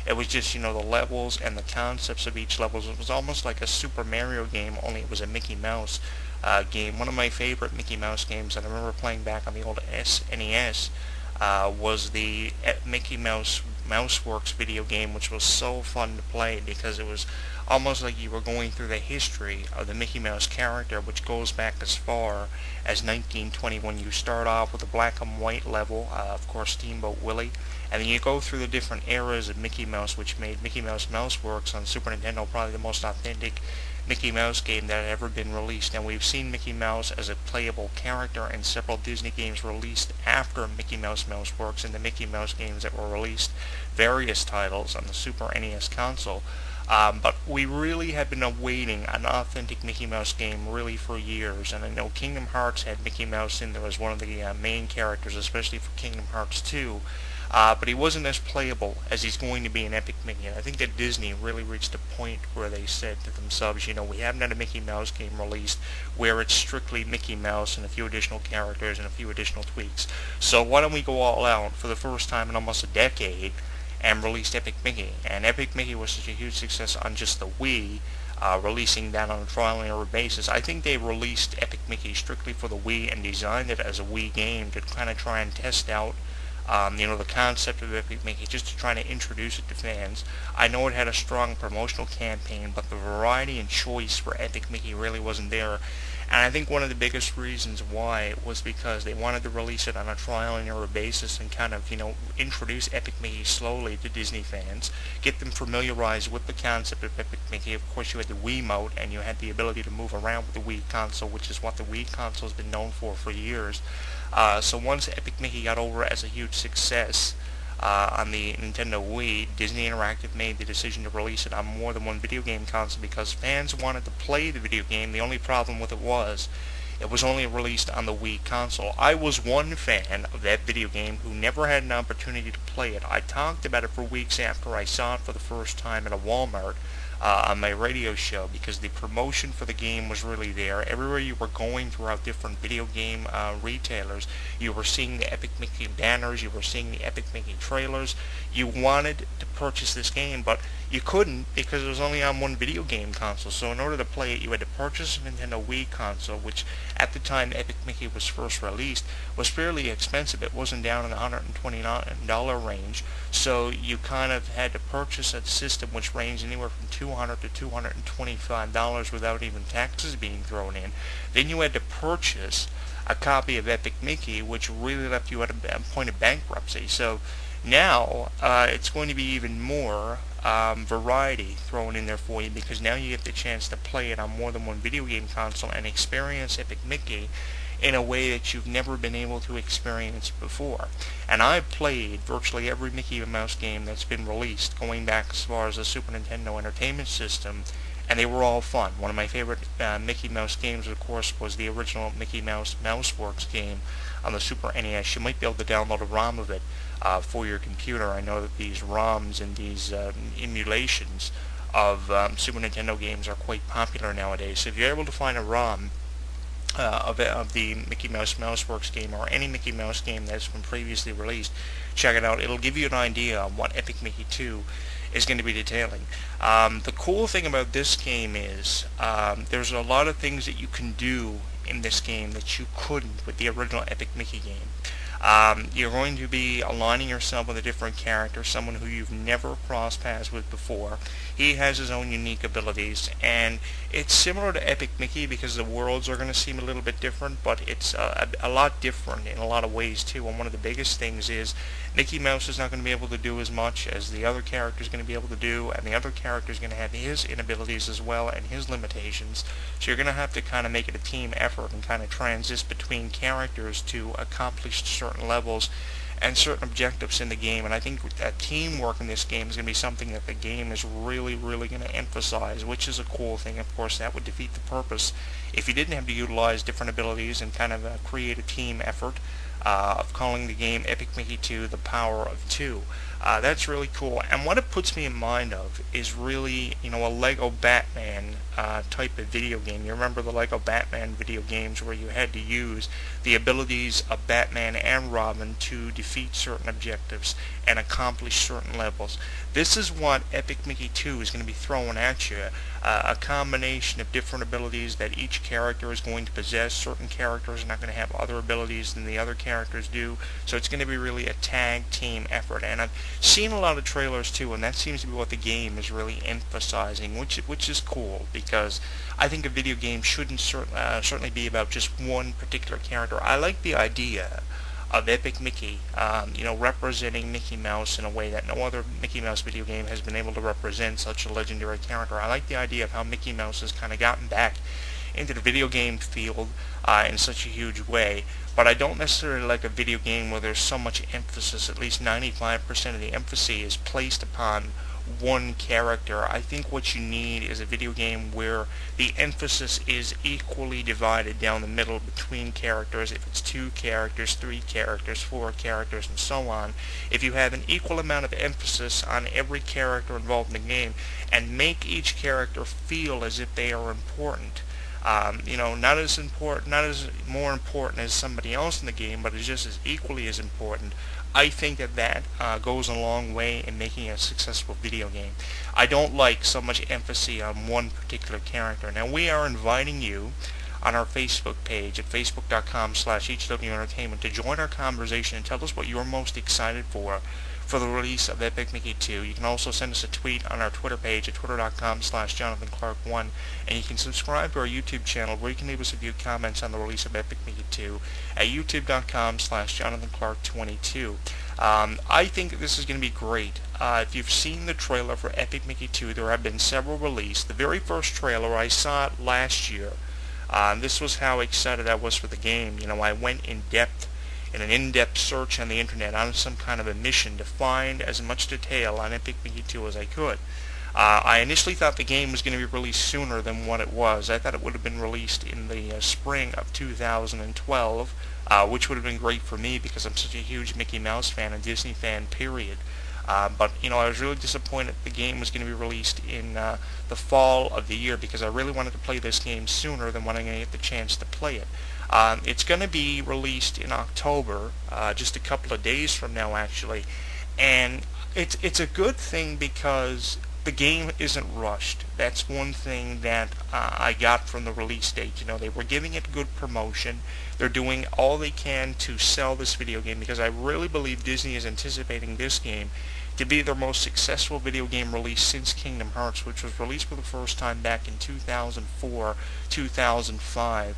It was just, the levels and the concepts of each level. It was almost like a Super Mario game, only it was a Mickey Mouse game. One of my favorite Mickey Mouse games that I remember playing back on the old SNES was the Mickey Mouse Mouseworks video game, which was so fun to play because it was almost like you were going through the history of the Mickey Mouse character, which goes back as far as 1920 when you start off with a black and white level, of course Steamboat Willie, and then you go through the different eras of Mickey Mouse, which made Mickey Mouse Mouseworks on Super Nintendo probably the most authentic Mickey Mouse game that had ever been released. And we've seen Mickey Mouse as a playable character in several Disney games released after Mickey Mouse Mouseworks, and the Mickey Mouse games that were released, various titles on the Super NES console. But we really have been awaiting an authentic Mickey Mouse game really for years, and I know Kingdom Hearts had Mickey Mouse in there as one of the main characters, especially for Kingdom Hearts 2. But he wasn't as playable as he's going to be in Epic Mickey. And I think that Disney really reached a point where they said to themselves, we haven't had a Mickey Mouse game released where it's strictly Mickey Mouse and a few additional characters and a few additional tweaks. So why don't we go all out for the first time in almost a decade and released Epic Mickey? And Epic Mickey was such a huge success on just the Wii, releasing that on a trial and error basis. I think they released Epic Mickey strictly for the Wii and designed it as a Wii game to kind of try and test out the concept of Epic Mickey, just to try to introduce it to fans. I know it had a strong promotional campaign, but the variety and choice for Epic Mickey really wasn't there. And I think one of the biggest reasons why was because they wanted to release it on a trial and error basis and kind of, introduce Epic Mickey slowly to Disney fans, get them familiarized with the concept of Epic Mickey. Of course, you had the Wiimote, and you had the ability to move around with the Wii console, which is what the Wii console has been known for years. So once Epic Mickey got over as a huge success on the Nintendo Wii, Disney Interactive made the decision to release it on more than one video game console because fans wanted to play the video game. The only problem with it was only released on the Wii console. I was one fan of that video game who never had an opportunity to play it. I talked about it for weeks after I saw it for the first time at a Walmart on my radio show because the promotion for the game was really there. Everywhere you were going throughout different video game retailers, you were seeing the Epic Mickey banners, you were seeing the Epic Mickey trailers. You wanted to purchase this game, but you couldn't because it was only on one video game console. So in order to play it, you had to purchase a Nintendo Wii console, which at the time Epic Mickey was first released was fairly expensive. It wasn't down in the $129 range. So you kind of had to purchase a system which ranged anywhere from $200 to $225 without even taxes being thrown in. Then you had to purchase a copy of Epic Mickey, which really left you at a point of bankruptcy. So now it's going to be even more variety thrown in there for you because now you get the chance to play it on more than one video game console and experience Epic Mickey in a way that you've never been able to experience before. And I've played virtually every Mickey Mouse game that's been released, going back as far as the Super Nintendo Entertainment System, and they were all fun. One of my favorite Mickey Mouse games, of course, was the original Mickey Mouse Mouseworks game on the Super NES. You might be able to download a ROM of it for your computer. I know that these ROMs and these emulations of Super Nintendo games are quite popular nowadays. So if you're able to find a ROM of the Mickey Mouse Mouseworks game or any Mickey Mouse game that's been previously released, check it out. It'll give you an idea of what Epic Mickey 2 is going to be detailing. The cool thing about this game is there's a lot of things that you can do in this game that you couldn't with the original Epic Mickey game. You're going to be aligning yourself with a different character, someone who you've never crossed paths with before. He has his own unique abilities, and it's similar to Epic Mickey because the worlds are going to seem a little bit different, but it's a lot different in a lot of ways too. And one of the biggest things is Mickey Mouse is not going to be able to do as much as the other character is going to be able to do, and the other character is going to have his inabilities as well and his limitations. So you're going to have to kind of make it a team effort and kind of transit between characters to accomplish certain levels and certain objectives in the game. And I think that teamwork in this game is going to be something that the game is really going to emphasize, which is a cool thing. Of course, that would defeat the purpose if you didn't have to utilize different abilities and kind of create a team effort of calling the game Epic Mickey 2 The Power of Two. That's really cool. And what it puts me in mind of is really, a Lego Batman type of video game. You remember the Lego Batman video games where you had to use the abilities of Batman and Robin to defeat certain objectives and accomplish certain levels. This is what Epic Mickey 2 is going to be throwing at you. A combination of different abilities that each character is going to possess. Certain characters are not going to have other abilities than the other characters do, so it's going to be really a tag team effort. And I've seen a lot of trailers too, and that seems to be what the game is really emphasizing, which is cool, because I think a video game shouldn't certainly be about just one particular character. I like the idea of Epic Mickey, representing Mickey Mouse in a way that no other Mickey Mouse video game has been able to represent such a legendary character. I like the idea of how Mickey Mouse has kind of gotten back into the video game field in such a huge way, but I don't necessarily like a video game where there's so much emphasis, at least 95% of the emphasis is placed upon one character. I think what you need is a video game where the emphasis is equally divided down the middle between characters. If it's 2 characters, 3 characters, 4 characters, and so on. If you have an equal amount of emphasis on every character involved in the game and make each character feel as if they are important. Not as more important as somebody else in the game, but is just as equally as important. I think that goes a long way in making a successful video game. I don't like so much emphasis on one particular character. Now, we are inviting you on our Facebook page at facebook.com/HWEntertainment to join our conversation and tell us what you're most excited for the release of Epic Mickey 2. You can also send us a tweet on our Twitter page at twitter.com/JonathanClarke1, and you can subscribe to our YouTube channel where you can leave us a few comments on the release of Epic Mickey 2 at youtube.com/JonathanClarke22. I think this is going to be great. If you've seen the trailer for Epic Mickey 2, there have been several released. The very first trailer, I saw it last year. This was how excited I was for the game. I went in an in-depth search on the internet on some kind of a mission to find as much detail on Epic Mickey 2 as I could. I initially thought the game was going to be released sooner than what it was. I thought it would have been released in the spring of 2012, which would have been great for me because I'm such a huge Mickey Mouse fan and Disney fan, period. But I was really disappointed the game was going to be released in the fall of the year because I really wanted to play this game sooner than when I'm going to get the chance to play it. It's going to be released in October, just a couple of days from now actually, and it's a good thing because the game isn't rushed. That's one thing that I got from the release date. They were giving it good promotion. They're doing all they can to sell this video game because I really believe Disney is anticipating this game to be their most successful video game release since Kingdom Hearts, which was released for the first time back in 2004, 2005.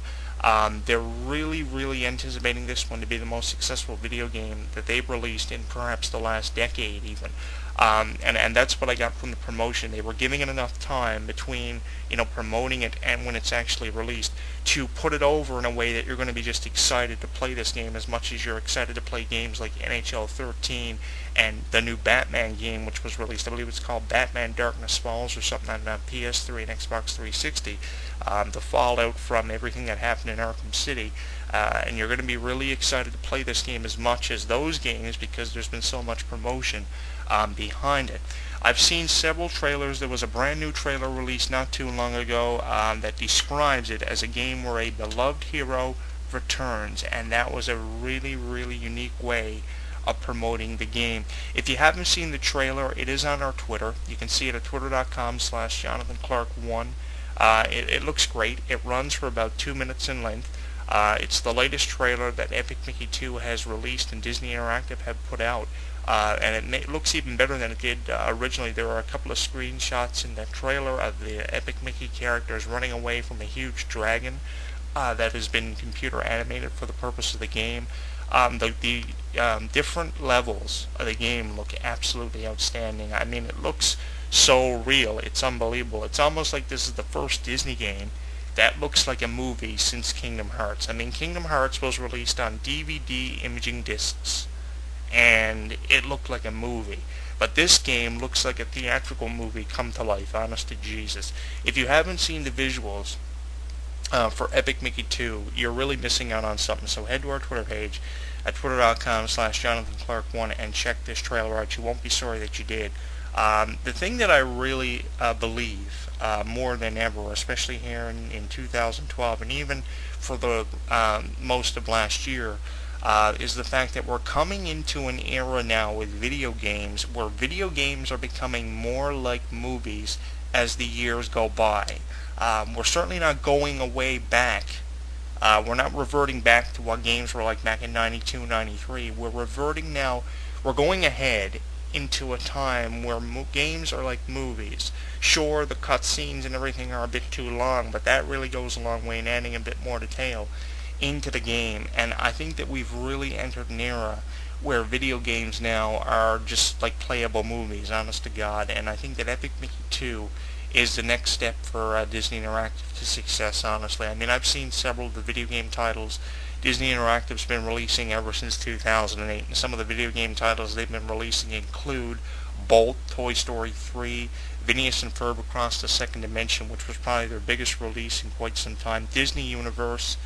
They're really anticipating this one to be the most successful video game that they've released in perhaps the last decade even. And that's what I got from the promotion. They were giving it enough time between promoting it and when it's actually released to put it over in a way that you're going to be just excited to play this game as much as you're excited to play games like NHL 13 and the new Batman game, which was released. I believe it's called Batman Darkness Falls or something on PS3 and Xbox 360. The fallout from everything that happened in Arkham City. And you're going to be really excited to play this game as much as those games because there's been so much promotion behind it. I've seen several trailers. There was a brand new trailer released not too long ago that describes it as a game where a beloved hero returns, and that was a really unique way of promoting the game. If you haven't seen the trailer, it is on our Twitter. You can see it at twitter.com/JonathanClarke1. It looks great. It runs for about 2 minutes in length. It's the latest trailer that Epic Mickey 2 has released and Disney Interactive have put out. And it looks even better than it did originally. There are a couple of screenshots in that trailer of the Epic Mickey characters running away from a huge dragon that has been computer animated for the purpose of the game. The different levels of the game look absolutely outstanding. I mean, it looks so real. It's unbelievable. It's almost like this is the first Disney game that looks like a movie since Kingdom Hearts. I mean, Kingdom Hearts was released on DVD imaging discs, and it looked like a movie. But this game looks like a theatrical movie come to life, honest to Jesus. If you haven't seen the visuals for Epic Mickey 2, you're really missing out on something. So head to our Twitter page, at twitter.com/JonathanClarke1 and check this trailer out. You won't be sorry that you did. The thing that I really believe more than ever, especially here in 2012 and even for the most of last year, is the fact that we're coming into an era now with video games where video games are becoming more like movies as the years go by. We're certainly not going away back. We're not reverting back to what games were like back in 92, 93. We're reverting now. We're going ahead into a time where games are like movies. Sure, the cutscenes and everything are a bit too long, but that really goes a long way in adding a bit more detail into the game. And I think that we've really entered an era where video games now are just like playable movies, honest to God. And I think that Epic Mickey 2 is the next step for Disney Interactive to success, honestly. I mean, I've seen several of the video game titles Disney Interactive's been releasing ever since 2008, and some of the video game titles they've been releasing include Bolt, Toy Story 3, Phineas and Ferb Across the Second Dimension, which was probably their biggest release in quite some time, Disney Universe,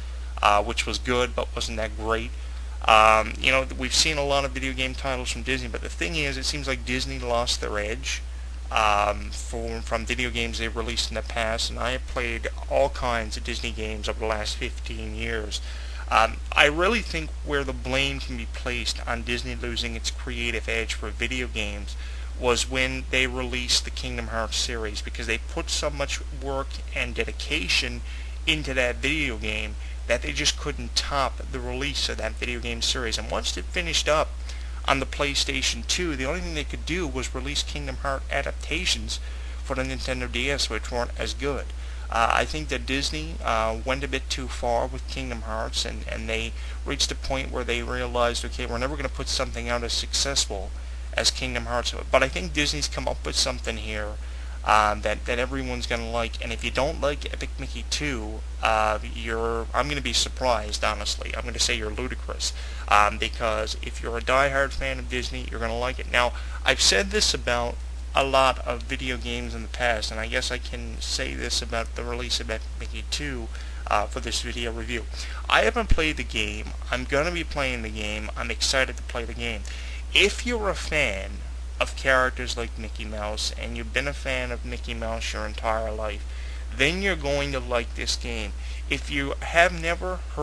which was good but wasn't that great. We've seen a lot of video game titles from Disney, but the thing is, it seems like Disney lost their edge from video games they've released in the past, and I have played all kinds of Disney games over the last 15 years. I really think where the blame can be placed on Disney losing its creative edge for video games was when they released the Kingdom Hearts series, because they put so much work and dedication into that video game that they just couldn't top the release of that video game series. And once it finished up on the PlayStation 2, the only thing they could do was release Kingdom Hearts adaptations for the Nintendo DS, which weren't as good. I think that Disney went a bit too far with Kingdom Hearts, and they reached a point where they realized, okay, we're never going to put something out as successful as Kingdom Hearts. But I think Disney's come up with something here that everyone's going to like. And if you don't like Epic Mickey 2, I'm going to be surprised, honestly. I'm going to say you're ludicrous. Because if you're a diehard fan of Disney, you're going to like it. Now, I've said this about a lot of video games in the past, and I guess I can say this about the release of Epic Mickey 2 for this video review. I haven't played the game. I'm going to be playing the game. I'm excited to play the game. If you're a fan of characters like Mickey Mouse, and you've been a fan of Mickey Mouse your entire life, then you're going to like this game. If you have never heard